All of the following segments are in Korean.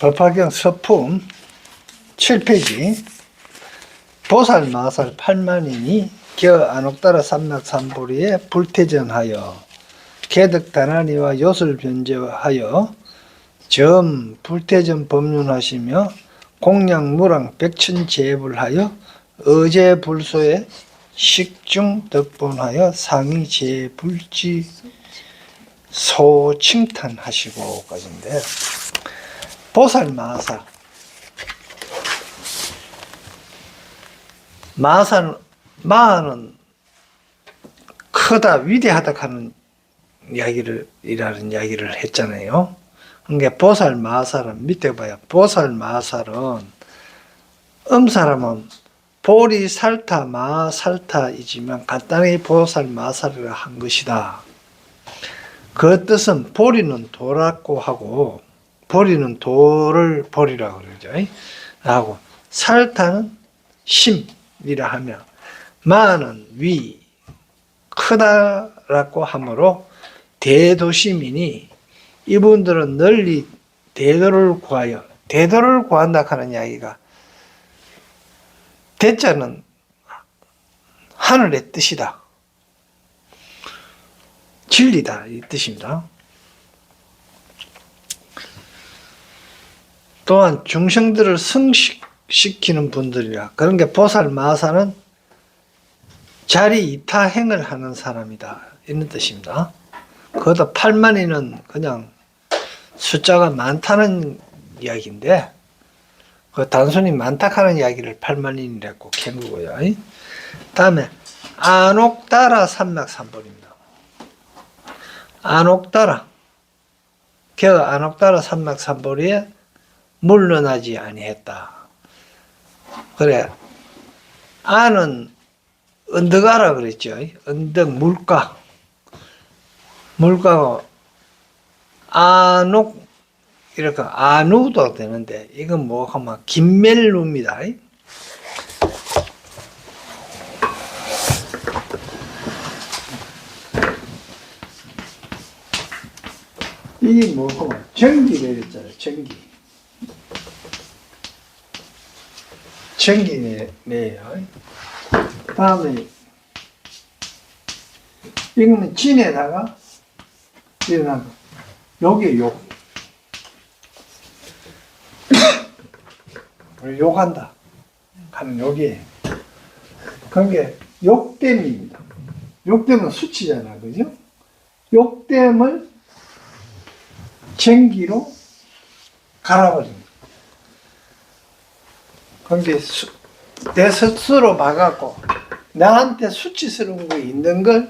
법화경 서품 7페이지 보살 마살 8만인이 겨 안옥따라 삼락삼보리에 불태전하여 개덕다나니와 요술 변제하여 점 불태전 법륜하시며 공양무랑 백천제불하여 어제불소에 식중 덕본하여 상위 제불지 소칭탄하시고 까지인데, 보살 마는 크다 위대하다 하는 이야기를 했잖아요. 그러니까 보살 마살은 밑에 봐요. 보살 마살은 사람은 보리 살타 마살타이지만 간단히 보살 마살을 한 것이다. 그 뜻은 보리는 도라고 하고, 보리는 도를 보리라고 그러죠. 하고 살타는 심이라 하며 마는 위 크다라고 하므로 대도시민이 이분들은 널리 대도를 구한다 하는 이야기가, 대자는 하늘의 뜻이다, 진리다 이 뜻입니다. 또한 중생들을 성식시키는 분들이라, 그런 게 보살 마사는 자리 이타행을 하는 사람이다 이런 뜻입니다. 그것도 8만이는 그냥 숫자가 많다는 이야기인데, 그 단순히 많다 하는 이야기를 8만인이라고 캔 거고요. 다음에 안옥따라 삼락삼보리입니다. 안옥따라, 겨 안옥따라 삼락삼보리에 물러나지 아니했다. 그래, 안은 언덕아라 그랬죠. 언덕 물가고 안옥 이렇게 안우도 되는데, 이건 뭐 하면 김멜루입니다. 이게 뭐 하면 전기를 했잖아요. 전기네요. 다음에 이거는 진에다가 일어나고, 여기 욕한다 하는 욕이, 그게 욕됨입니다. 욕됨은 수치잖아, 그죠? 욕됨을 전기로 갈아버립니다. 그게 내 스스로 봐갖고 나한테 수치스러운 거 있는 걸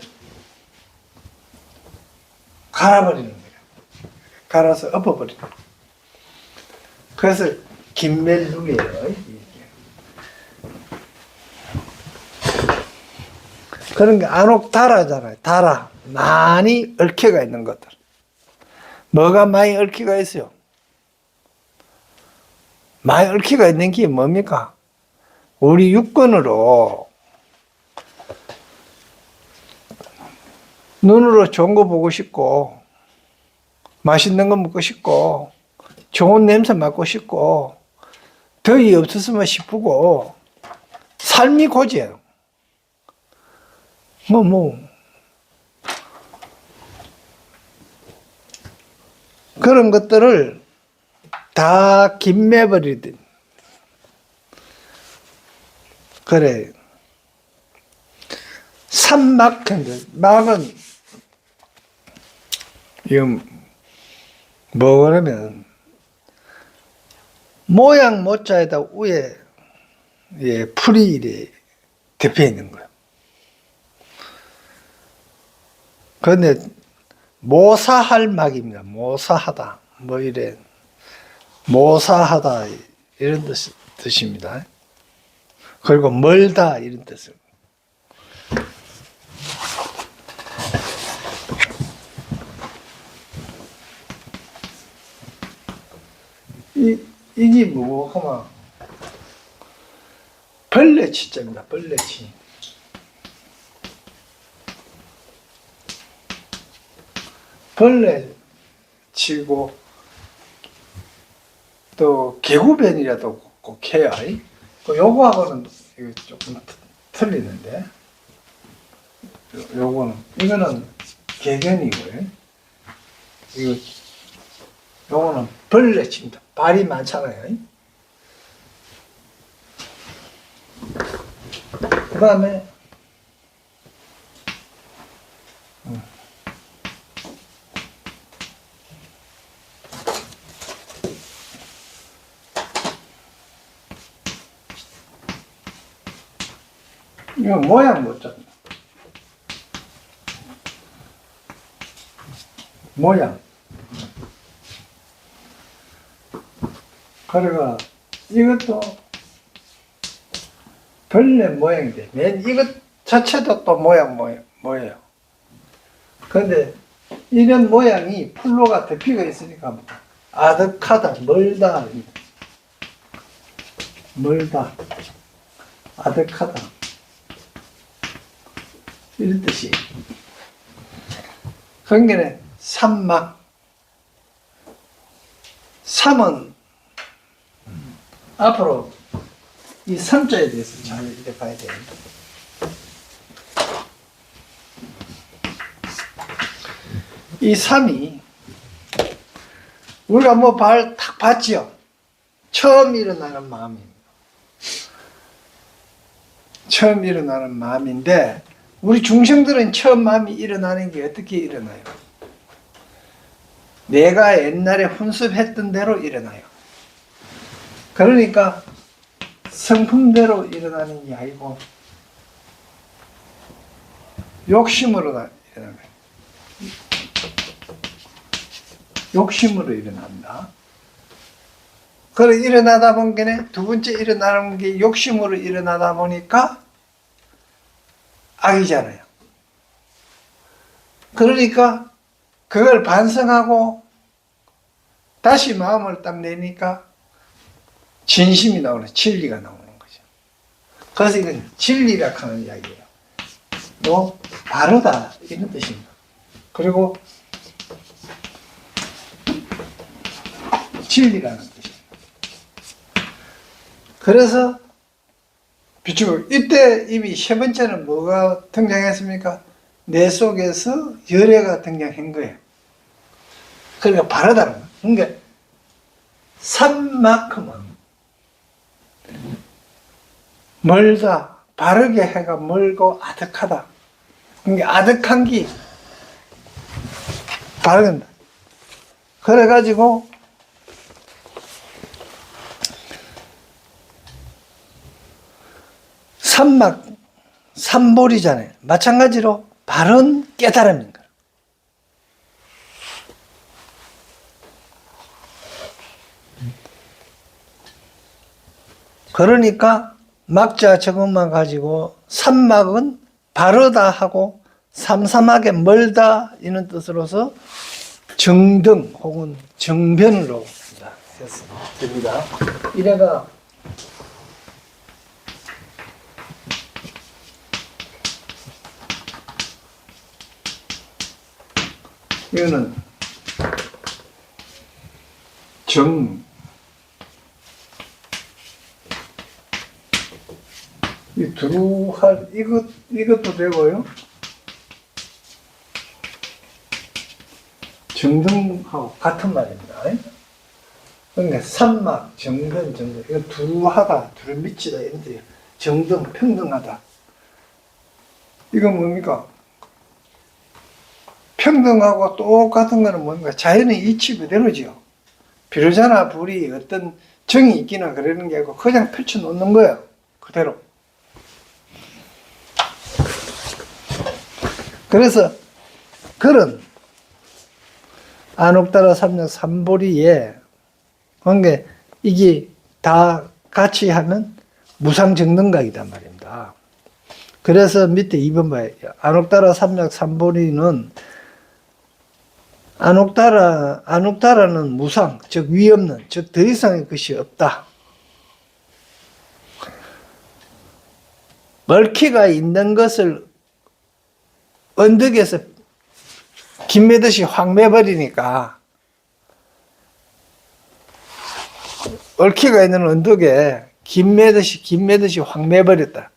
갈아버리는 거예요. 갈아서 엎어버리는 거예요. 그래서 김멜룩이에요. 그런 게 안옥다라잖아요. 다라, 많이 얽혀가 있는 것들. 뭐가 많이 얽혀가 있어요? 많이 얽혀가 있는 게 뭡니까? 우리 육건으로, 눈으로 좋은 거 보고 싶고, 맛있는 거 먹고 싶고, 좋은 냄새 맡고 싶고, 더위 없었으면 싶고, 삶이 고지예요. 그런 것들을 다 김매버리듯. 그래. 삼막현들. 막은, 이건 뭐 그러면, 모양 모자에다 위에 풀이 이래 덮여 있는 거예요. 그런데 모사할 막입니다. 모사하다. 뭐 이래. 모사하다. 이런 뜻입니다. 그리고 멀다. 이런 뜻을. 이게 뭐 하면 벌레치자입니다. 벌레치. 벌레 치고 또 개구변이라도 꼭 해야. 요거하고는 이거 조금 틀리는데. 이거는 개견이고요. 요거는 벌레칩니다. 발이 많잖아요. 그 다음에 이거 모양 못 잡니다. 모양. 그래가 이것도 벌레 모양인데 이것 자체도 또 뭐예요. 그런데 이런 모양이 풀로가 덮이고 있으니까 아득하다, 멀다, 아득하다 이런 뜻이. 그러니까 삼막, 삼은 앞으로 이 삼자에 대해서 잘 이렇게 봐야 돼요. 이 삼이 우리가 뭐 딱 봤지요. 처음 일어나는 마음입니다. 처음 일어나는 마음인데 우리 중생들은 처음 마음이 일어나는 게 어떻게 일어나요? 내가 옛날에 훈습했던 대로 일어나요. 그러니까 성품대로 일어나는 게 아니고 욕심으로 일어나는 거예요. 욕심으로 일어난다. 그래 일어나다 보니까 두 번째 일어나는 게 욕심으로 일어나다 보니까 악이잖아요. 그러니까 그걸 반성하고 다시 마음을 딱 내니까 진심이 나오는, 진리가 나오는 거죠. 그래서 이건 진리라 하는 이야기예요. 뭐 바르다 이런 뜻입니다. 그리고 진리라는 뜻입니다. 그래서 비추고 이때 이미 세 번째는 뭐가 등장했습니까? 내 속에서 열애가 등장한 거예요. 그러니까 바르다는 거예요. 그러니까 산만큼은 멀다, 바르게 해가 멀고 아득하다. 그러니까 아득한 게 바른다. 그래가지고 삼막, 삼볼이잖아요. 마찬가지로 바른 깨달음입니다. 그러니까 막자 저것만 가지고 삼막은 바르다 하고 삼삼하게 멀다 이런 뜻으로서 정등 혹은 정변으로 됩니다. 이래가 이거는 이 두루할 이것도 되고요. 정등하고 같은 말입니다. 그러니까 삼막, 정등, 이거 두루하다, 두루미치다 이런 뜻이에요. 정등, 평등하다. 이건 뭡니까? 평등하고 똑같은 거는 뭡니까? 자연의 이치 그대로지요. 비로자나 불이 어떤 정이 있기나 그러는 게 아니고 그냥 펼쳐놓는 거예요. 그대로. 그래서 그런 안옥따라 삼력 삼보리에 그러니까 이게 다 같이 하면 무상정등각이단 말입니다. 그래서 밑에 2번 봐요. 안옥따라 삼력 삼보리는 안옥따라는 무상, 즉 위없는, 즉 더 이상의 것이 없다. 얽히가 있는 것을 언덕에서 김매듯이 확 매버리니까 얽혀가 있는 언덕에 김 매듯이 확 매버렸다.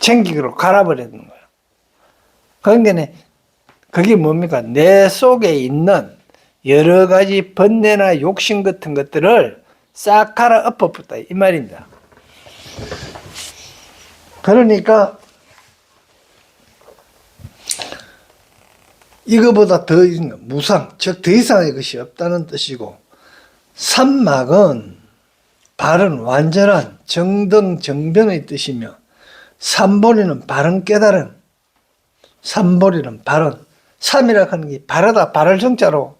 챙기기로 갈아버리는 거야. 그러니까 그게 뭡니까? 내 속에 있는 여러 가지 번뇌나 욕심 같은 것들을 싹 갈아 엎어붙다 이 말입니다. 그러니까 이거보다 더 무상, 즉 더 이상의 것이 없다는 뜻이고, 삼막은 바른 완전한 정등정변의 뜻이며, 삼보리는 바른 깨달음, 삼보리는 바른, 삼이라 하는 게 바르다, 바를 정자로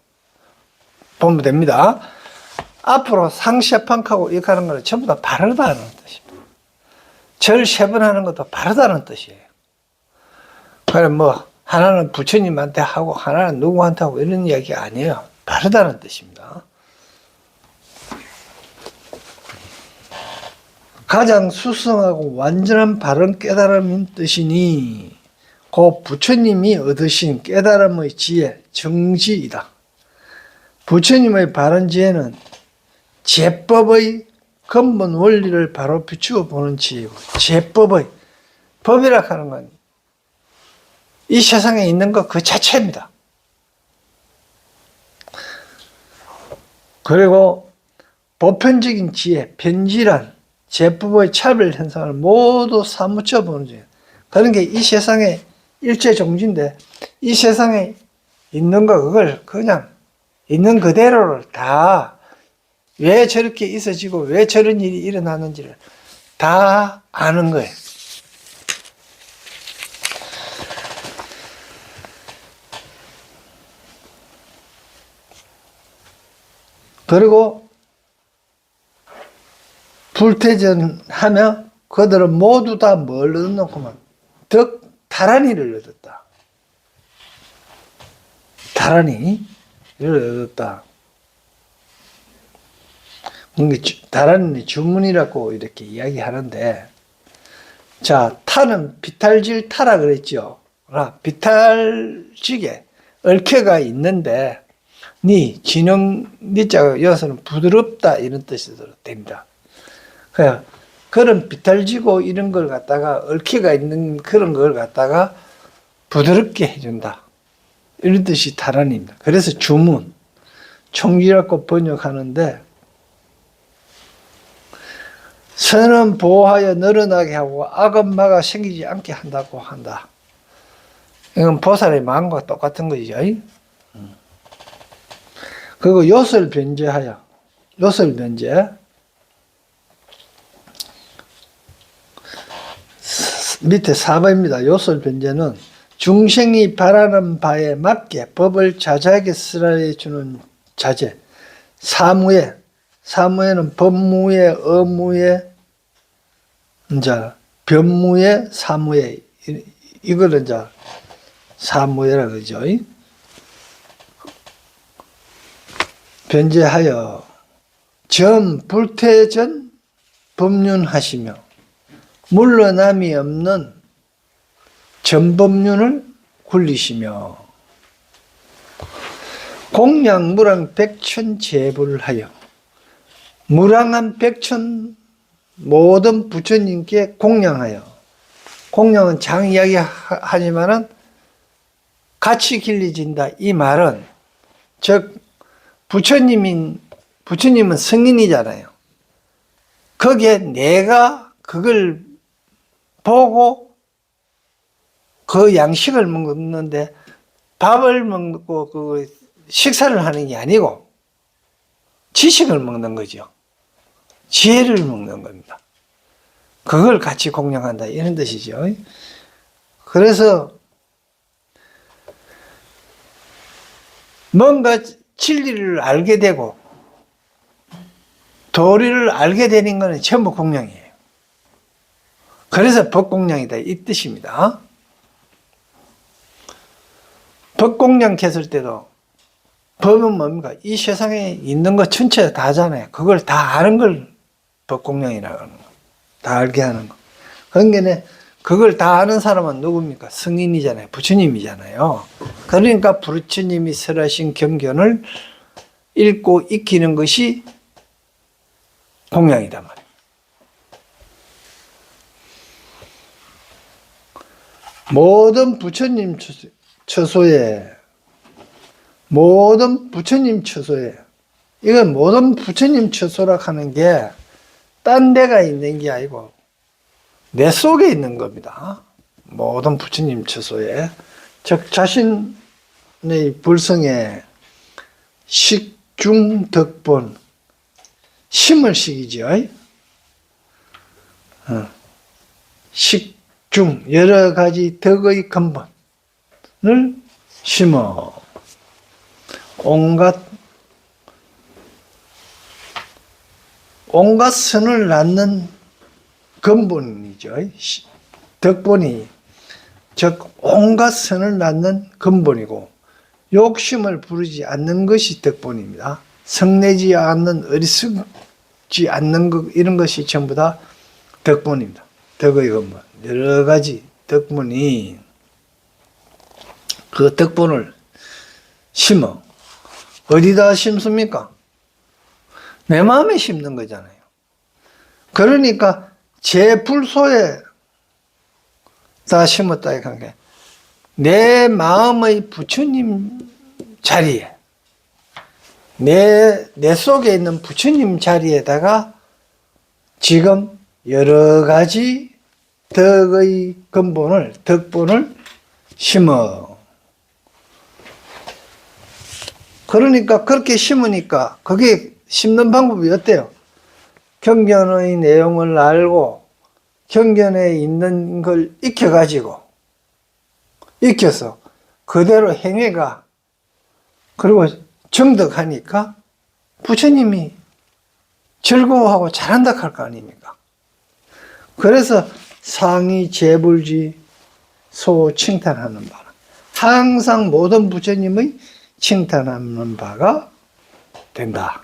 보면 됩니다. 앞으로 상시판하고 이렇게 하는 거는 전부 다 바르다는 뜻입니다. 절 3번 하는 것도 바르다는 뜻이에요. 그래 하나는 부처님한테 하고 하나는 누구한테 하고 이런 이야기 아니에요. 바르다는 뜻입니다. 가장 수성하고 완전한 바른 깨달음인 뜻이니 그 부처님이 얻으신 깨달음의 지혜, 정지이다. 부처님의 바른 지혜는 제법의 근본 원리를 바로 비추어 보는 지혜고, 제법의, 법이라 하는 건 이 세상에 있는 것 그 자체입니다. 그리고 보편적인 지혜, 편지란 제법의 차별 현상을 모두 사무쳐 보는 지혜. 그런 게 이 세상의 일체 종지인데, 이 세상에 있는 거 그걸 그냥 있는 그대로를 다 왜 저렇게 있어지고 왜 저런 일이 일어나는지를 다 아는 거예요. 그리고 불태전하며 그들은 모두 다 뭘 얻어놓고만 다란이를 얻었다. 다란이를 얻었다. 다란이 주문이라고 이렇게 이야기하는데, 자, 타는 비탈질 타라 그랬죠. 비탈지게 얽혀가 있는데, 니자가 여기서는 부드럽다 이런 뜻이 됩니다. 그런 비탈지고 이런 걸 갖다가 얽혀가 있는 그런 걸 갖다가 부드럽게 해준다. 이런 뜻이 다란입니다. 그래서 주문, 총지라고 번역하는데, 선은 보호하여 늘어나게 하고 악은 막아 생기지 않게 한다고 한다. 이건 보살의 마음과 똑같은 것이죠. 그리고 요설 변제하여, 요설 변제, 밑에 4번입니다. 요설 변제는 중생이 바라는 바에 맞게 법을 자자하게 쓰라해 주는 자제. 사무에는 법무에, 어무에, 이제 변무에, 사무에, 이거를 이제 사무에라 그러죠. 변제하여 불태전 법륜하시며 물러남이 없는 전법륜을 굴리시며 공양무랑 백천 제불을 하여 무량한 백천 모든 부처님께 공양하여, 공양은 장 이야기 하지만은 같이 길러진다 이 말은, 즉 부처님은 성인이잖아요. 거기에 내가 그걸 보고 그 양식을 먹는데 밥을 먹고 그 식사를 하는 게 아니고 지식을 먹는 거죠. 지혜를 먹는 겁니다. 그걸 같이 공양한다 이런 뜻이죠. 그래서 뭔가 진리를 알게 되고 도리를 알게 되는 것은 전부 공양이에요. 그래서 법공양이다 이 뜻입니다. 법공양 했을 때도 법은 뭡니까? 이 세상에 있는 것 전체 다잖아요. 그걸 다 아는 걸 법공양이라고 하는 거. 다 알게 하는 거. 그러니까 그걸 다 아는 사람은 누굽니까? 성인이잖아요. 부처님이잖아요. 그러니까 부처님이 설하신 경전을 읽고 익히는 것이 공양이단 말이에요. 모든 부처님 처소에, 모든 부처님 처소에, 이건 모든 부처님 처소라 하는 게 딴 데가 있는 게 아니고 내 속에 있는 겁니다. 모든 부처님 처소에, 즉 자신의 불성에 식중덕본, 심을 식이죠. 식중, 여러 가지 덕의 근본을 심어 온갖 선을 낳는 근본이죠. 덕본이, 즉 온갖 선을 낳는 근본이고, 욕심을 부르지 않는 것이 덕본입니다. 성내지 않는, 어리석지 않는 것, 이런 것이 전부 다 덕본입니다. 덕의 근본, 여러 가지 덕본이, 그 덕본을 심어 어디다 심습니까? 내 마음에 심는 거잖아요. 그러니까 제 불소에 다 심었다 이런 게, 내 마음의 부처님 자리에, 내 속에 있는 부처님 자리에다가 지금 여러 가지 덕의 근본을, 덕본을 심어. 그러니까 그렇게 심으니까, 그게 심는 방법이 어때요? 경전의 내용을 알고 경전에 있는 걸 익혀가지고, 익혀서 그대로 행해가, 그리고 정덕하니까 부처님이 즐거워하고 잘한다 할 거 아닙니까? 그래서 상이 재불지 소 칭찬하는 바라. 항상 모든 부처님의 칭찬하는 바가 된다.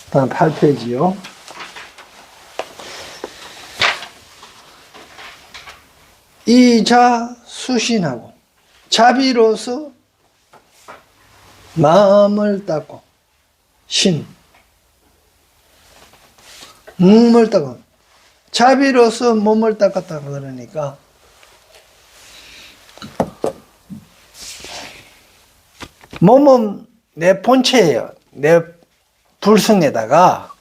다음 8페이지요. 이자 수신하고 자비로서 마음을 닦고, 신, 몸을 닦고, 자비로서 몸을 닦았다 그러니까 몸은 내 본체예요. 내 불성에다가,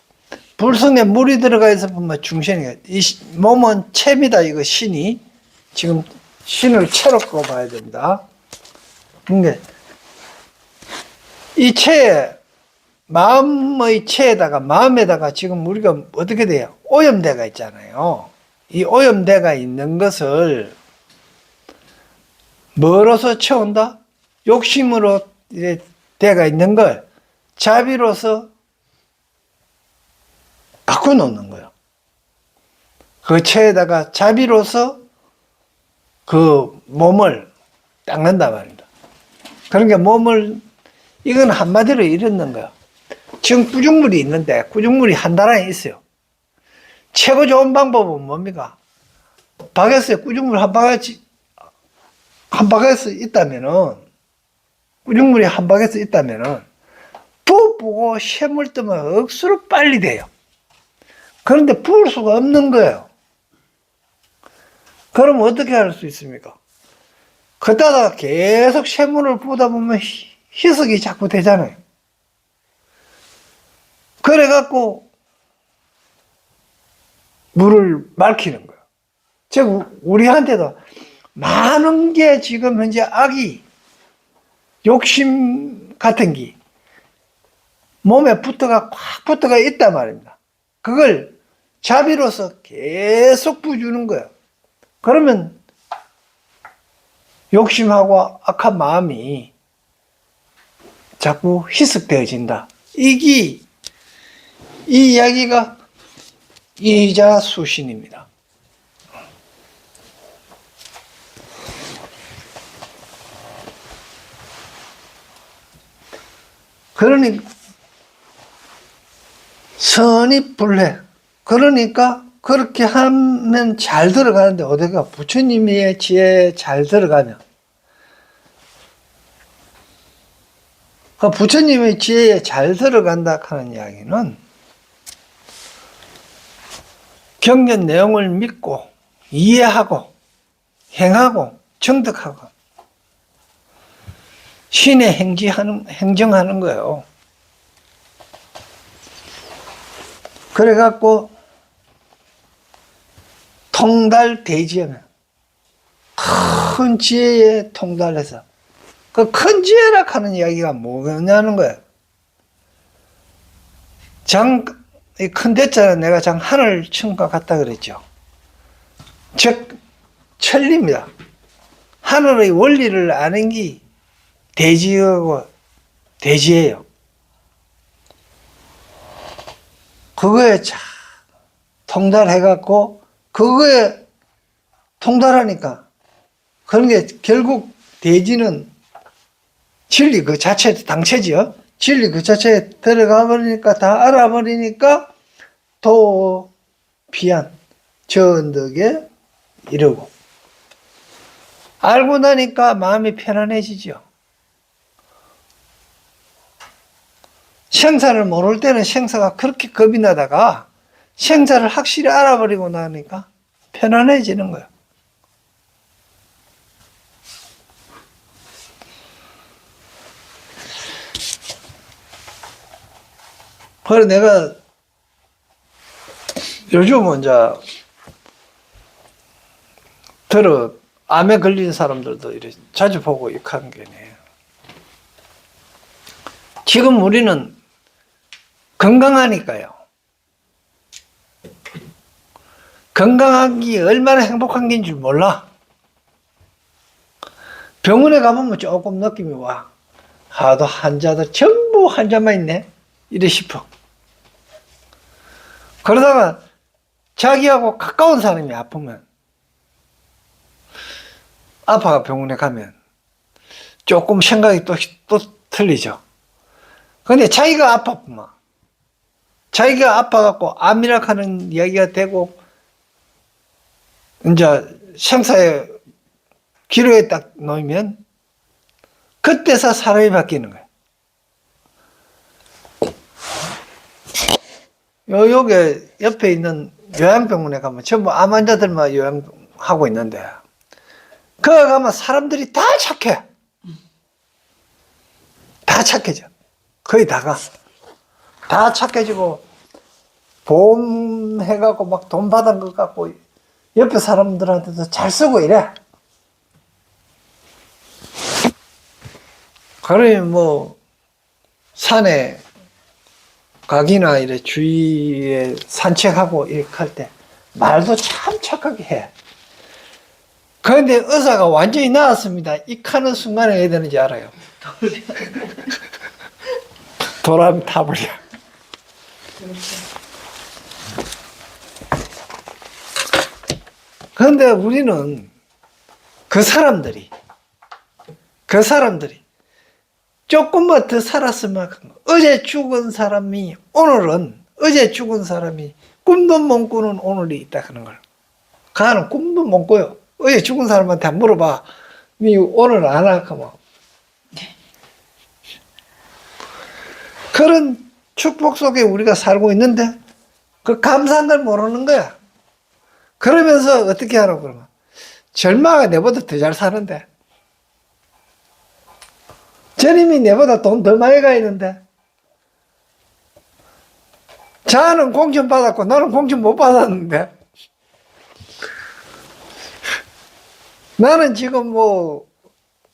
불성에 물이 들어가 있어 보면 중신이에요. 이 몸은 채입니다. 이거 신이. 지금 신을 채로 봐야 됩니다. 근데 이 채에, 마음의 채에다가, 마음에다가 지금 우리가 어떻게 돼요? 오염대가 있잖아요. 이 오염대가 있는 것을 뭐로서 채운다? 욕심으로 이제 대가 있는 걸 자비로서 바꿔놓는 거예요. 그 채에다가 자비로서 그 몸을 닦는다 말입니다. 그러니까 몸을, 이건 한마디로 이렇는 거야. 지금 구죽물이 있는데, 구죽물이 한 다랑에 있어요. 최고 좋은 방법은 뭡니까? 바게스에 구죽물 한 바게스 있다면은, 구죽물이 한 바게스 있다면은, 부어보고 샘물 뜨면 억수로 빨리 돼요. 그런데 부을 수가 없는 거예요. 그럼 어떻게 할 수 있습니까? 그러다가 계속 샘물을 부다 보면 희석이 자꾸 되잖아요. 그래갖고 물을 맑히는 거예요. 즉 우리한테도 많은 게 지금 현재 악이, 욕심 같은 게 몸에 꽉 붙어가 있단 말입니다. 그걸 자비로서 계속 부어주는 거예요. 그러면 욕심하고 악한 마음이 자꾸 희석되어진다. 이 이야기가 이자수신입니다. 그러니 선이 불해. 그러니까 그렇게 하면 잘 들어가는데, 어디가 부처님의 지혜에 잘 들어가면 그 부처님의 지혜에 잘 들어간다 하는 이야기는 경전 내용을 믿고 이해하고 행하고 정득하고 신의 행정하는 거예요. 그래갖고 통달대지하면 큰 지혜에 통달해서 그 큰 지혜라 하는 이야기가 뭐냐는 거예요. 이 큰 대자는 내가 장 하늘 층과 같다 그랬죠. 즉 천리입니다. 하늘의 원리를 아는 게 대지하고 대지예요. 그거에 참 통달해갖고 그거에 통달하니까 그런 게 결국 대지는 진리 그 자체 당체지요. 진리 그 자체에 들어가 버리니까 다 알아버리니까 도 비안 저언덕에 이르고 알고 나니까 마음이 편안해지죠. 생사를 모를 때는 생사가 그렇게 겁이 나다가 생사를 확실히 알아버리고 나니까 편안해지는 거예요. 그래서 내가 요즘은 이제 암에 걸린 사람들도 이렇게 자주 보고 익한 게네. 지금 우리는 건강하니까요. 건강한 게 얼마나 행복한 게인 줄 몰라. 병원에 가보면 조금 느낌이 와. 하도 환자들 전부 환자만 있네. 이래 싶어. 그러다가 자기하고 가까운 사람이 아프면 아파가 병원에 가면 조금 생각이 또 틀리죠. 근데 자기가 아팠구만. 자기가 아파갖고 암이라 하는 이야기가 되고 이제 생사의 기로에 딱 놓이면 그때서 사람이 바뀌는 거야. 여기 옆에 있는 요양병원에 가면 전부 암 환자들만 요양하고 있는데 거기 가면 사람들이 다 착해. 다 착해져. 거의 다가. 다 착해지고 보험 해갖고 막 돈 받은 것 같고 옆에 사람들한테도 잘 쓰고 이래. 그러면 뭐 산에 가기나 이래 주위에 산책하고 이렇게 할 때 말도 참 착하게 해. 그런데 의사가 완전히 나았습니다. 이 하는 순간에 해야 되는지 알아요? 돌아면 타버려. 그런데 우리는 그 사람들이 조금만 더 살았으면 어제 죽은 사람이 꿈도 못 꾸는 오늘이 있다 하는 걸. 가는 꿈도 못 꿔요. 어제 죽은 사람한테 물어봐. 니 오늘 안 할까면. 그런 축복 속에 우리가 살고 있는데 그 감사한 걸 모르는 거야. 그러면서 어떻게 하라고 그러면 절마가 내보다 더 잘 사는데 저님이 내보다 돈 더 많이 가 있는데 자는 공천 받았고 나는 공천 못 받았는데 나는 지금 뭐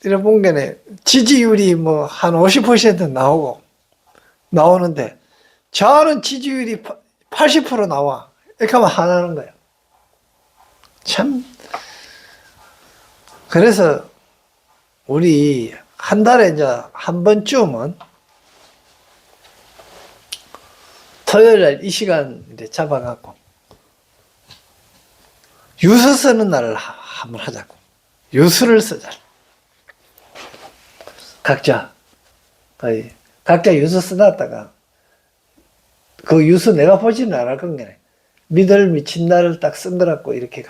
이런 본게네 지지율이 뭐 한 50% 나오는데 저는 지지율이 80% 나와. 이렇게 하면 화나는 거예요. 참. 그래서 우리 한 달에 이제 한 번쯤은 토요일 날 이 시간 이제 잡아갖고 유서 쓰는 날을 한번 하자고. 유서를 쓰자. 각자 유서 써놨다가 그 유서 내가 보지는 않을 건데 믿을 미친 날을 딱 쓴 거라고 이렇게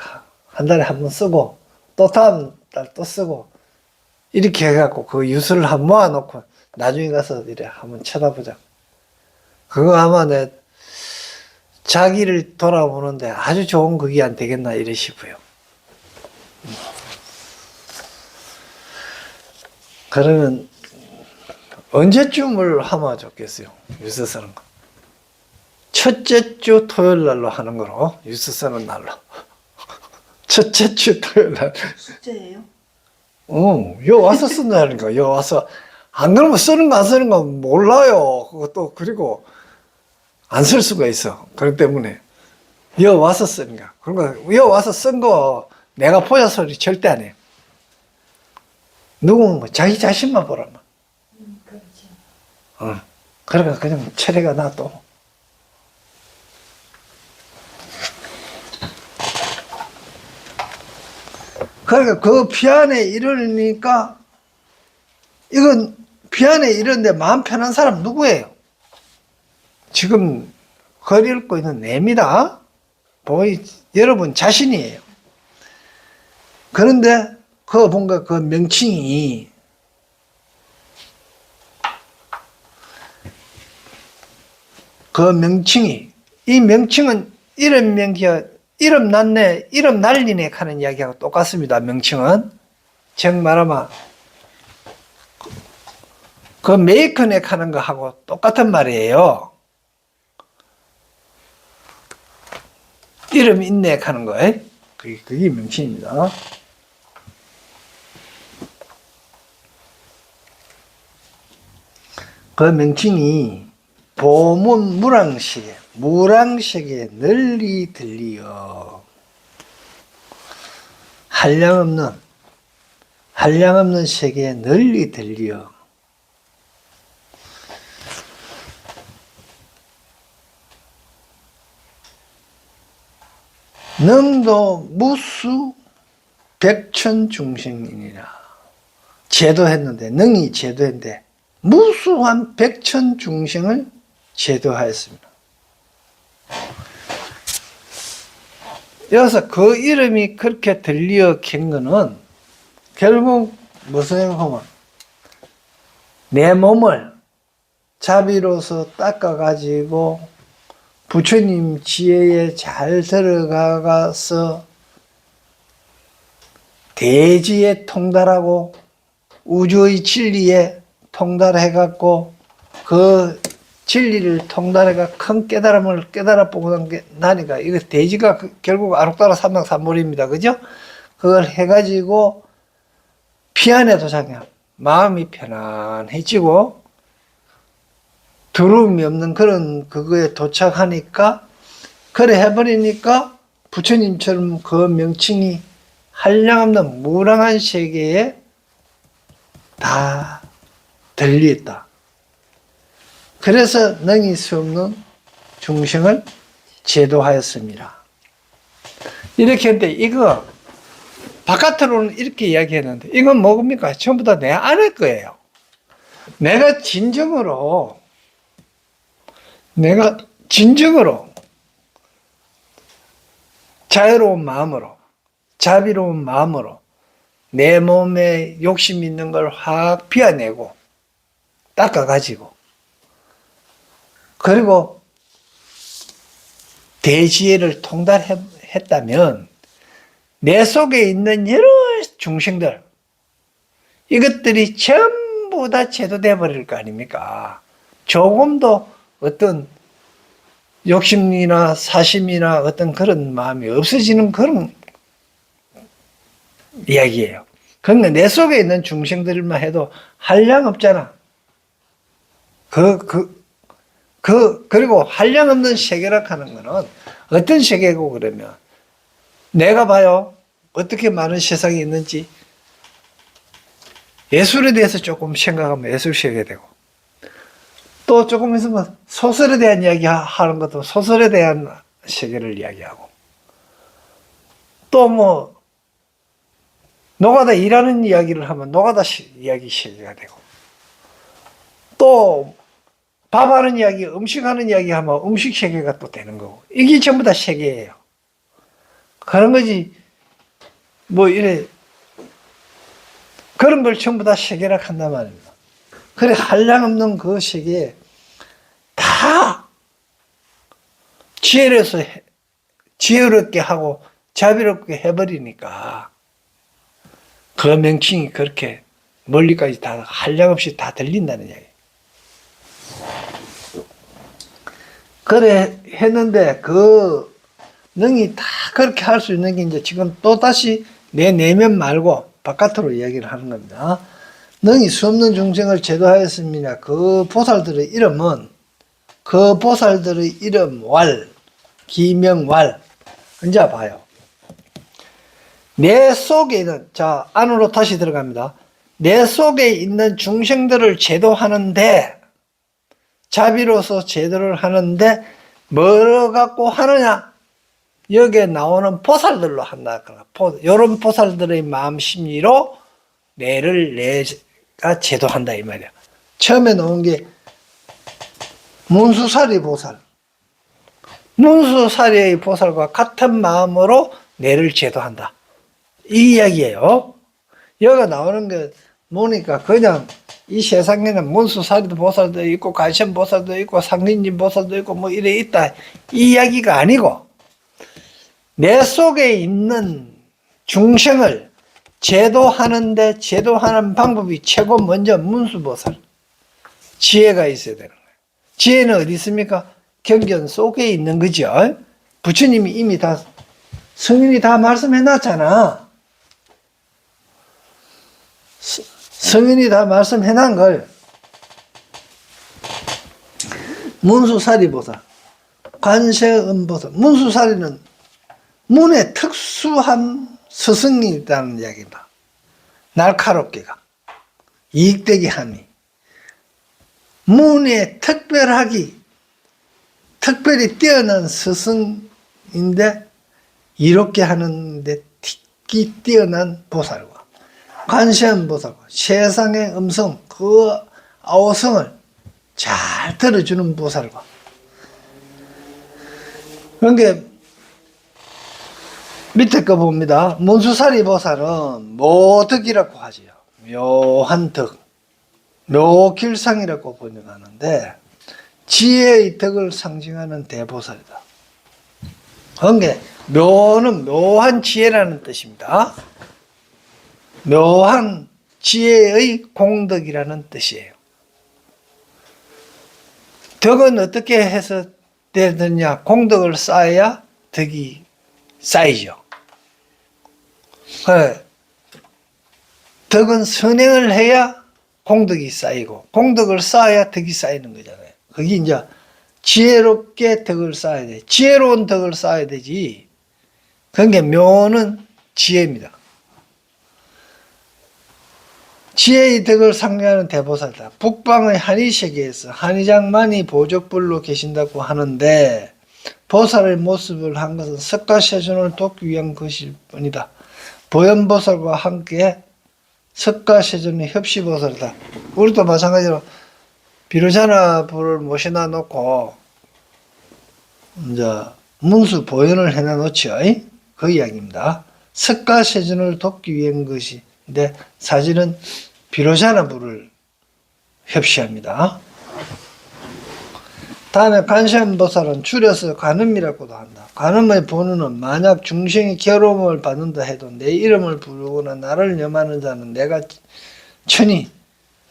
한 달에 한 번 쓰고 또 다음 달 또 쓰고 이렇게 해갖고 그 유서를 한 모아놓고 나중에 가서 이래 한번 쳐다보자. 그거 아마 내 자기를 돌아보는데 아주 좋은 그게 안 되겠나 이래 싶어요. 그러면 언제쯤을 하면 좋겠어요? 유서 쓰는 거. 첫째 주 토요일 날로 하는 거로, 유서 쓰는 날로. 첫째 주 토요일 날. 숙제예요? 요 와서 쓴다니까. 요 와서. 안 그러면 쓰는 거 안 쓰는 거 몰라요. 그것도, 그리고 안 쓸 수가 있어. 그렇기 때문에. 여 와서 쓰는 거야. 그러니까, 여 와서 쓴 거 내가 보자 소리 절대 안 해. 누구는 뭐 자기 자신만 보라만. 그렇죠. 그러니까 그냥 체례가 나 또. 그러니까 그 피안에 이르니까, 이건 피안에 이르는데 마음 편한 사람 누구예요? 지금 글 읽고 있는 내입니다. 여러분 자신이에요. 그런데 그 뭔가 그 명칭이 이 명칭은 이름 명기야, 이름 났네, 이름 날리네 하는 이야기하고 똑같습니다. 명칭은 즉 말하면 그 메이커넥 하는 거하고 똑같은 말이에요. 이름 인내 하는 거, 그게 명칭입니다. 그 명칭이 보문 무랑식에 널리 들리어 한량없는 세계에 널리 들리어 능도 무수 백천 중생이니라. 제도했는데, 능이 제도했는데 무수한 백천 중생을 제도하였습니다. 여기서 그 이름이 그렇게 들리어 킨 거는 결국 무슨 하면 내 몸을 자비로서 닦아가지고 부처님 지혜에 잘 들어가서 대지에 통달하고 우주의 진리에 통달해갖고 그 진리를 통달해가 큰 깨달음을 깨달아보고 나니까 이거 대지가 결국 아록다라 삼막삼물입니다. 그죠? 그걸 해가지고 피안에 도착해 마음이 편안해지고 두려움이 없는 그런 그거에 도착하니까 그래 해버리니까 부처님처럼 그 명칭이 한량없는 무량한 세계에 다 들려있다. 그래서 능히 수 없는 중생을 제도하였습니다. 이렇게 했는데 이거 바깥으로는 이렇게 이야기했는데 이건 뭡니까? 전부 다 내 안에 거예요. 내가 진정으로 자유로운 마음으로 자비로운 마음으로 내 몸에 욕심 있는 걸 확 비워내고 닦아가지고 그리고 대지혜를 통달했다면 내 속에 있는 여러 중생들 이것들이 전부 다 제도되어 버릴 거 아닙니까? 조금도 어떤 욕심이나 사심이나 어떤 그런 마음이 없어지는 그런 이야기예요. 그러니까 내 속에 있는 중생들만 해도 한량 없잖아. 그리고 한량 없는 세계라 하는 거는 어떤 세계고 그러면 내가 봐요. 어떻게 많은 세상이 있는지 예술에 대해서 조금 생각하면 예술 세계가 되고 또 조금 있으면 소설에 대한 이야기 하는 것도 소설에 대한 세계를 이야기하고 또 뭐 노가다 일하는 이야기를 하면 노가다 이야기 세계가 되고 또 밥하는 이야기, 음식하는 이야기 하면 음식 세계가 또 되는 거고 이게 전부 다 세계예요. 그런 거지 뭐 이래 그런 걸 전부 다 세계라 한단 말입니다. 그래 한량없는 그 세계에 다 지혜롭게 하고 자비롭게 해버리니까 그 명칭이 그렇게 멀리까지 다 한량없이 다 들린다는 이야기. 그래 했는데 그 능이 다 그렇게 할 수 있는 게 이제 지금 또다시 내 내면 말고 바깥으로 이야기를 하는 겁니다. 능이 수없는 중생을 제도하였습니다. 그 보살들의 이름은 그 보살들의 이름 왈, 기명왈. 이제 봐요. 내 속에 있는, 자, 안으로 다시 들어갑니다. 내 속에 있는 중생들을 제도하는데, 자비로서 제도를 하는데, 뭘 갖고 하느냐? 여기에 나오는 보살들로 한다. 이런 보살들의 마음 심리로 내가 제도한다, 이 말이야. 처음에 나온 게 문수사리 보살. 문수사리의 보살과 같은 마음으로 내를 제도한다. 이 이야기예요. 여기가 나오는 게 뭐니까 그냥 이 세상에는 문수사리도 보살도 있고 간신 보살도 있고 상린진 보살도 있고 뭐 이래 있다. 이 이야기가 아니고 내 속에 있는 중생을 제도하는데 제도하는 방법이 최고 먼저 문수보살. 지혜가 있어야 되는 거예요. 지혜는 어디 있습니까? 경전 속에 있는 거죠. 부처님이 이미 다 성인이 다 말씀해 놨잖아. 성인이 다 말씀해 놓은 걸 문수사리보살, 관세음보살. 문수사리는 문에 특수한 스승이 있다는 이야기입니다. 날카롭게가 이익되게 함이 문에 특별히 뛰어난 스승인데 이롭게 하는데 특히 뛰어난 보살과 관세음보살과 세상의 음성 그 아오성을 잘 들어주는 보살과 그러니까 밑에 거 봅니다. 문수사리 보살은 모덕이라고 하지요. 묘한 덕, 묘길상이라고 번역하는데 지혜의 덕을 상징하는 대보살이다. 그러니까 묘는 묘한 지혜라는 뜻입니다. 묘한 지혜의 공덕이라는 뜻이에요. 덕은 어떻게 해서 되느냐? 공덕을 쌓아야 덕이 쌓이죠. 덕은 선행을 해야 공덕이 쌓이고 공덕을 쌓아야 덕이 쌓이는 거잖아요. 그게 이제 지혜롭게 덕을 쌓아야 돼. 지혜로운 덕을 쌓아야 되지. 그러니까 묘는 지혜입니다. 지혜의 덕을 상징하는 대보살이다. 북방의 한의세계에서 한의장만이 보적불로 계신다고 하는데 보살의 모습을 한 것은 석가세존을 돕기 위한 것일 뿐이다. 보현보살과 함께 석가세존의 협시보살이다. 우리도 마찬가지로 비로자나 불을 모셔놔 놓고 이제 문수 보현을 해놔 놓죠. 그 이야기입니다. 석가세존을 돕기 위한 것인데 사실은 비로자나 불을 협시합니다. 다음에 관세음보살은 줄여서 관음이라고도 한다. 관음의 본의는 만약 중생이 괴로움을 받는다 해도 내 이름을 부르거나 나를 염하는 자는 내가 천히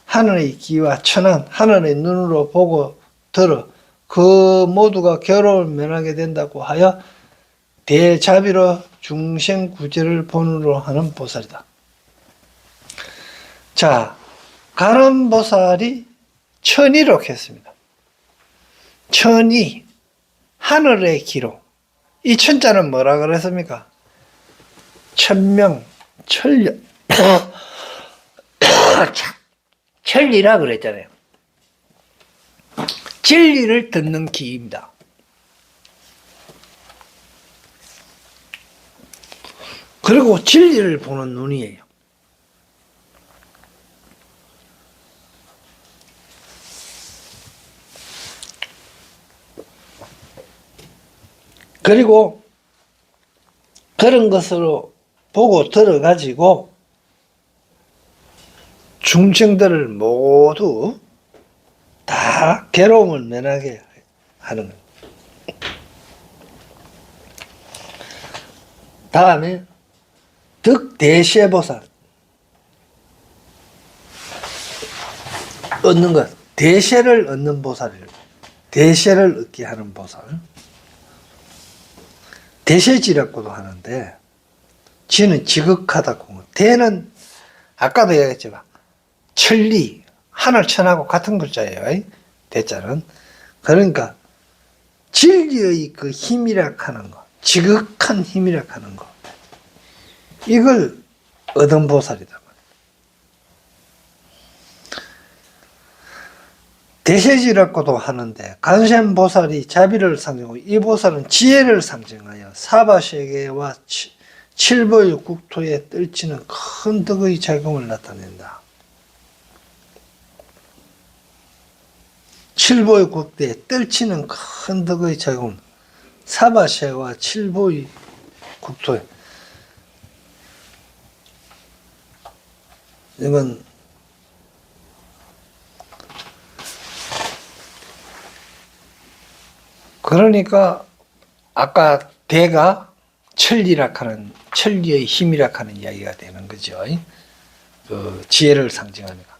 하늘의 기와 천한 하늘의 눈으로 보고 들어 그 모두가 괴로움을 면하게 된다고 하여 대자비로 중생 구제를 본으로 하는 보살이다. 자, 관음보살이 천이라고 했습니다. 천이 하늘의 기로. 이 천자는 뭐라 그랬습니까? 천명, 천려, 천리라 그랬잖아요. 진리를 듣는 귀입니다. 그리고 진리를 보는 눈이에요. 그리고 그런 것으로 보고 들어가지고 중생들을 모두 다 괴로움을 면하게 하는 거예요. 다음에 득대세보살 얻는 것, 대세를 얻는 보살이에요. 대세를 얻게 하는 보살. 대세지라고도 하는데, 지는 지극하다고. 대는 아까도 얘기했지만 천리, 하늘천하고 같은 글자예요. 대자는. 그러니까 진리의 그 힘이라 하는 거, 지극한 힘이라 하는 거, 이걸 얻은 보살이다. 대세지라고도 하는데, 간센보살이 자비를 상징하고, 이 보살은 지혜를 상징하여 사바세계와 칠보의 국토에 떨치는 큰 덕의 자금을 나타낸다. 칠보의 국토에 떨치는 큰 덕의 자금, 사바세와 칠보의 국토에. 이건 그러니까 아까 대가 천리라 하는, 천리의 힘이라 하는 이야기가 되는 거죠. 그 지혜를 상징하니까.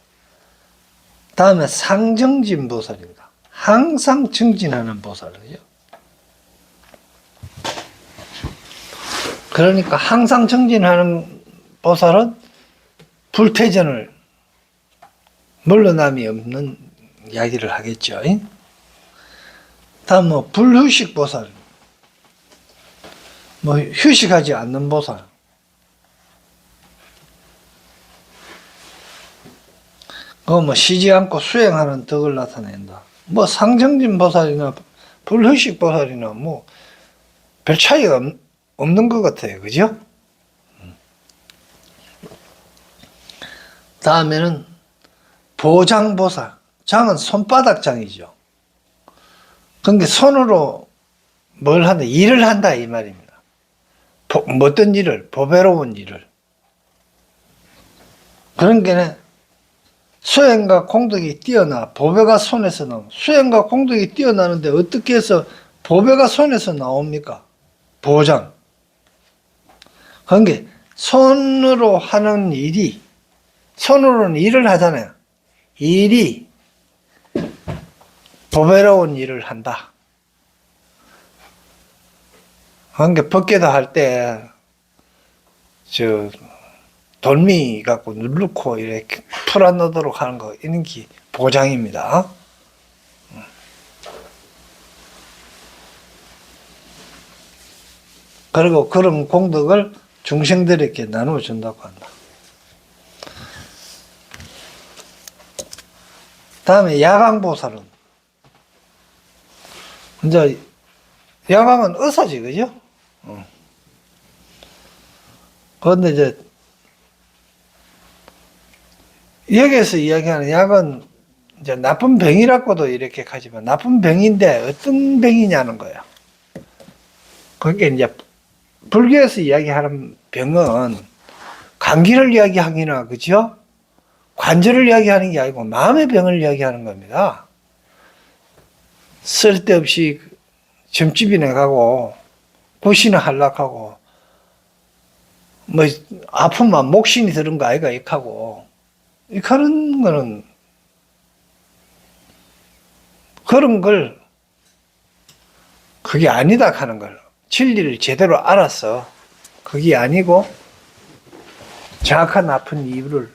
다음에 상정진 보살입니다. 항상 정진하는 보살이죠. 그러니까 항상 정진하는 보살은 불퇴전을 물러남이 없는 이야기를 하겠죠. 다음 불휴식 보살, 휴식하지 않는 보살. 쉬지 않고 수행하는 덕을 나타낸다. 상정진 보살이나 불휴식 보살이나 별 차이가 없는 것 같아요. 그죠? 다음에는 보장보살. 장은 손바닥 장이죠. 그러니까 손으로 뭘 한다? 일을 한다 이 말입니다. 어떤 일을? 보배로운 일을. 그러니까 수행과 공덕이 뛰어나 보배가 손에서 나옵니다. 수행과 공덕이 뛰어나는데 어떻게 해서 보배가 손에서 나옵니까? 보장. 그러니까 손으로 하는 일이, 손으로는 일을 하잖아요. 일이 보배로운 일을 한다. 그러니까 법계도 할 때 돌미 갖고 누르고 이렇게 풀어넣도록 하는 거, 이런 게 보장입니다. 그리고 그런 공덕을 중생들에게 나누어 준다고 한다. 다음에 야광보살은, 이제 야광은 의사지, 그죠? 그런데 이제 여기에서 이야기하는 약은 이제 나쁜 병이라고도 이렇게 하지만, 나쁜 병인데 어떤 병이냐는 거야. 그게 이제 불교에서 이야기하는 병은 감기를 이야기하기나, 그죠? 관절을 이야기하는 게 아니고 마음의 병을 이야기하는 겁니다. 쓸데없이 점집이나 가고 굿이나 하려고 아프면 목신이 들은 거 아이가 익하고, 그런 거는, 그런 걸 그게 아니다 하는 걸, 진리를 제대로 알아서 그게 아니고 정확한 아픈 이유를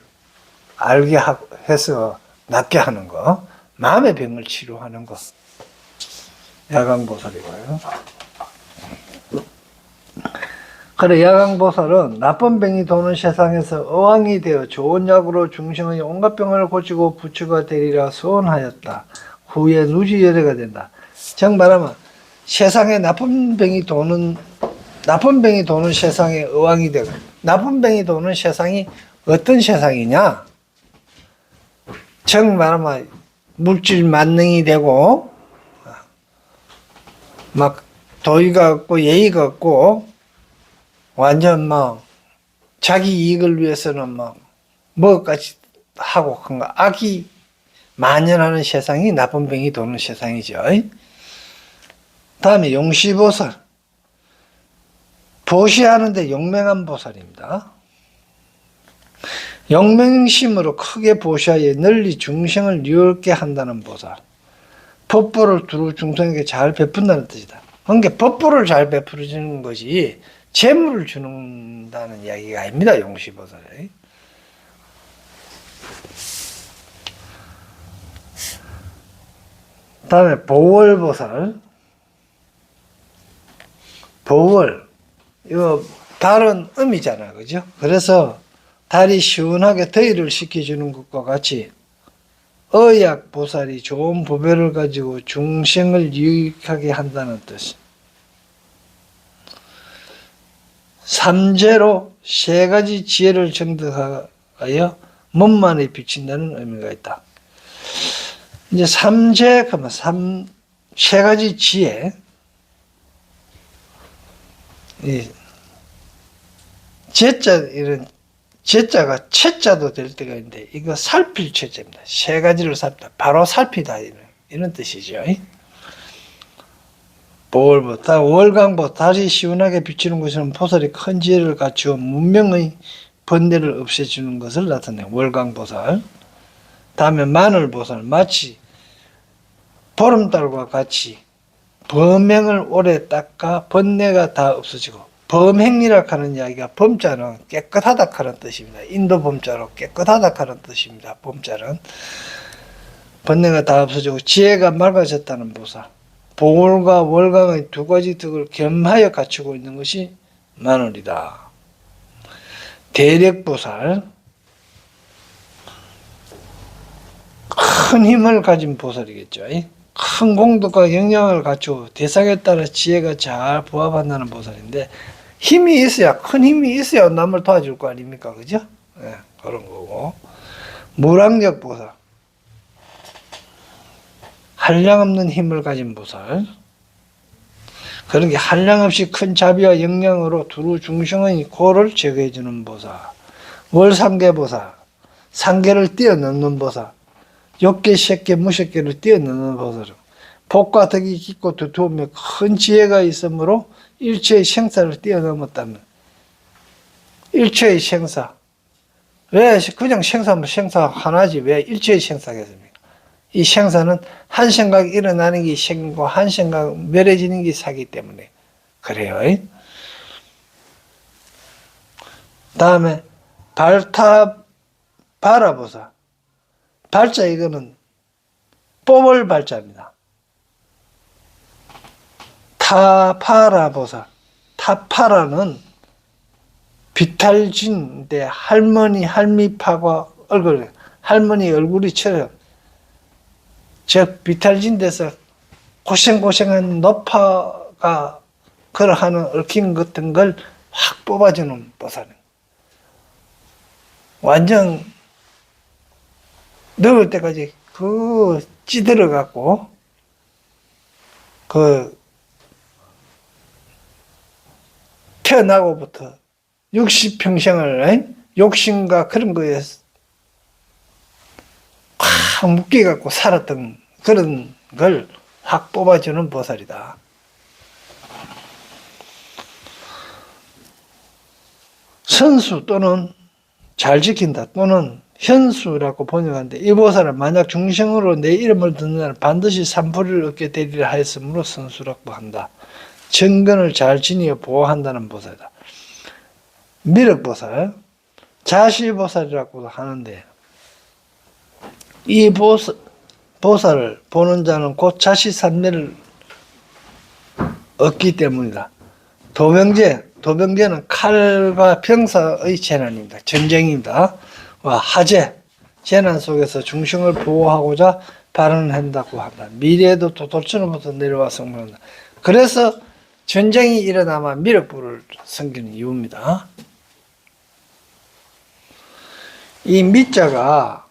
알게 해서 낫게 하는 거, 마음의 병을 치료하는 거, 야광보살이고요. 그래, 야광보살은 나쁜 병이 도는 세상에서 어왕이 되어 좋은 약으로 중생의 온갖 병을 고치고 부처가 되리라 소원하였다. 후에 누지열애가 된다. 정 말하면 세상에 나쁜 병이 도는 세상에 어왕이 되고, 나쁜 병이 도는 세상이 어떤 세상이냐? 정 말하면 물질 만능이 되고, 막 도의가 없고 예의가 없고, 완전 자기 이익을 위해서는 뭐까지 하고, 악이 만연하는 세상이 나쁜 병이 도는 세상이죠. 다음에 용시보살. 보시하는데 용맹한 보살입니다. 용맹심으로 크게 보시하여 널리 중생을 유럽게 한다는 보살. 법보를 두루 중생에게 잘 베푼다는 뜻이다. 그러니까 법보를 잘 베풀어주는 것이 재물을 주는다는 이야기가 아닙니다. 용시보살이. 다음에 보월보살. 보월. 이거 달은 음이잖아. 그죠? 그래서 달이 시원하게 더위를 식혀주는 것과 같이 의약보살이 좋은 보배를 가지고 중생을 유익하게 한다는 뜻. 삼재로 세 가지 지혜를 정득하여 몸만에 비친다는 의미가 있다. 이제 삼재, 그러면 세 가지 지혜. 이 제자, 이런 제자가 채자도 될 때가 있는데, 이거 살필 채자입니다. 세 가지를 살피다. 바로 살피다. 이런 뜻이죠. 보월보다 월광보, 달이 시원하게 비치는 곳에는 보살이 큰 지혜를 갖추어 문명의 번뇌를 없애주는 것을 나타내요. 월광보살. 다음에 마늘보살. 마치 보름달과 같이 범행을 오래 닦아 번뇌가 다 없어지고, 범행이라 하는 이야기가 범자는 깨끗하다 하는 뜻입니다. 인도 범자로 깨끗하다 하는 뜻입니다. 범자는 번뇌가 다 없어지고 지혜가 맑아졌다는 보살. 보월과 월광의 두 가지 덕을 겸하여 갖추고 있는 것이 마늘이다. 대력보살. 큰 힘을 가진 보살이겠죠. 큰 공덕과 영향을 갖추고 대상에 따라 지혜가 잘 부합한다는 보살인데, 힘이 있어야, 큰 힘이 있어야 남을 도와줄 거 아닙니까? 그죠? 네, 그런 거고. 무량력 보살. 한량없는 힘을 가진 보살. 그런 게 한량없이 큰 자비와 영향으로 두루 중생의 고를 제거해주는 보살. 월삼계 보살. 상계를 뛰어넘는 보살. 욕계, 색계, 무색계를 뛰어넘는 보살은 복과 덕이 깊고 두터우며 큰 지혜가 있으므로 일체의 생사를 뛰어넘었다면, 일체의 생사. 왜 그냥 생사면 생사 하나지 왜 일체의 생사겠습니까? 이 생사는 한 생각 일어나는 게 생이고 한 생각 멸해지는 게 사기 때문에 그래요. 다음에 발타바라보살. 발자, 이거는 뽑을 발자입니다. 타파라보살. 타파라는 비탈진인데 할미파가 얼굴, 할머니 얼굴이처럼 저 비탈진 데서 고생고생한 노파가 그러하는 얽힌 같은 걸 확 뽑아주는 보살은 완전 늙을 때까지 찌들어갖고 태어나고부터 60평생을 욕심과 그런 거에 확 묶여갖고 살았던 그런 걸 확 뽑아주는 보살이다. 선수 또는 잘 지킨다 또는 현수라고 번역하는데, 이 보살은 만약 중생으로 내 이름을 듣는다면 반드시 산불을 얻게 되리라 하였으므로 선수라고 한다. 정근을 잘 지니어 보호한다는 보살이다. 미륵보살, 자시보살이라고도 하는데, 이 보살을 보는 자는 곧 자시산매를 얻기 때문이다. 도병제는 칼과 병사의 재난입니다. 전쟁입니다. 하재, 재난 속에서 중생을 보호하고자 발언한다고 한다. 미래에도 도돌천으로부터 내려와서 물론다. 그래서 전쟁이 일어나면 미륵불을 섬기는 이유입니다. 이 미자가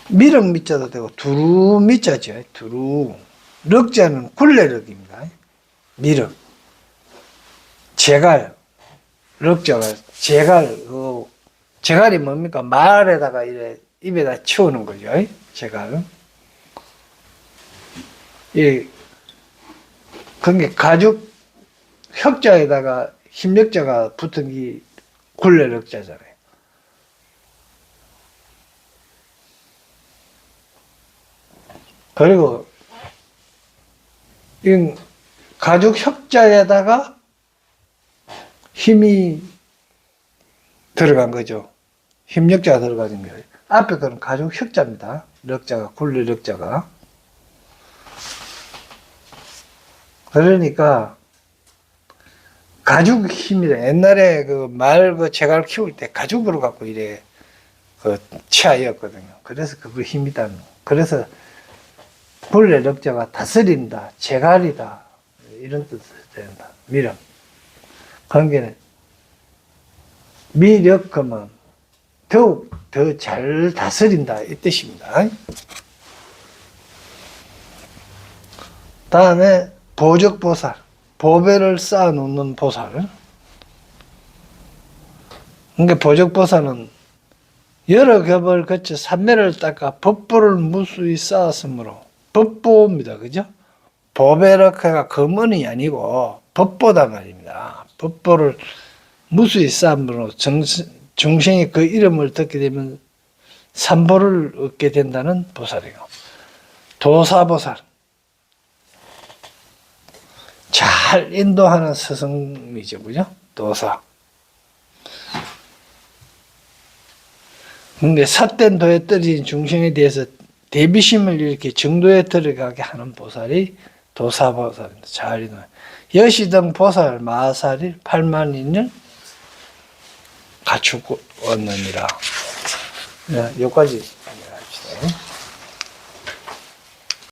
미륵 미자도 되고 두루 미자죠. 두루. 륵자는 굴레륵입니다. 미륵. 제갈. 륵자가 제갈. 제갈이 뭡니까? 말에다가 입에다 치우는 거죠. 제가. 이, 그게 가죽 혁자에다가 힘력자가 붙은 게 굴레력자잖아요. 그리고 이 가죽 혁자에다가 힘이 들어간 거죠. 힘력자가 들어가는 거예요. 앞에 거는 가죽 혁자입니다. 력자가, 굴레력자가. 그러니까 가죽 힘이래. 옛날에 그 말 그 제갈 키울 때 가죽으로 갖고 이래 그 치아였거든요. 그래서 그거 힘이다. 그래서 굴레력자가 다스린다, 제갈이다 이런 뜻을 된다. 미력. 관계는 미력하면 더욱 더 잘 다스린다 이 뜻입니다. 다음에 보적보살, 보배를 쌓아놓는 보살. 그러니까 보적보살은 여러 겹을 거쳐 산매를 닦아 법보를 무수히 쌓았으므로 법보입니다. 그죠? 보배력화가 금은이 아니고 법보다 말입니다. 법보를 무수히 쌓음으로 중생이 그 이름을 듣게 되면 삼보를 얻게 된다는 보살이고, 도사보살, 잘 인도하는 스승이죠. 그죠? 도사. 근데 삿된 도에 떨어진 중생에 대해서 대비심을 이렇게 정도에 들어가게 하는 보살이 도사보살입니다. 잘 인도. 여시등 보살 마살이 8만인을 갖추고 왔느니라. 여기까지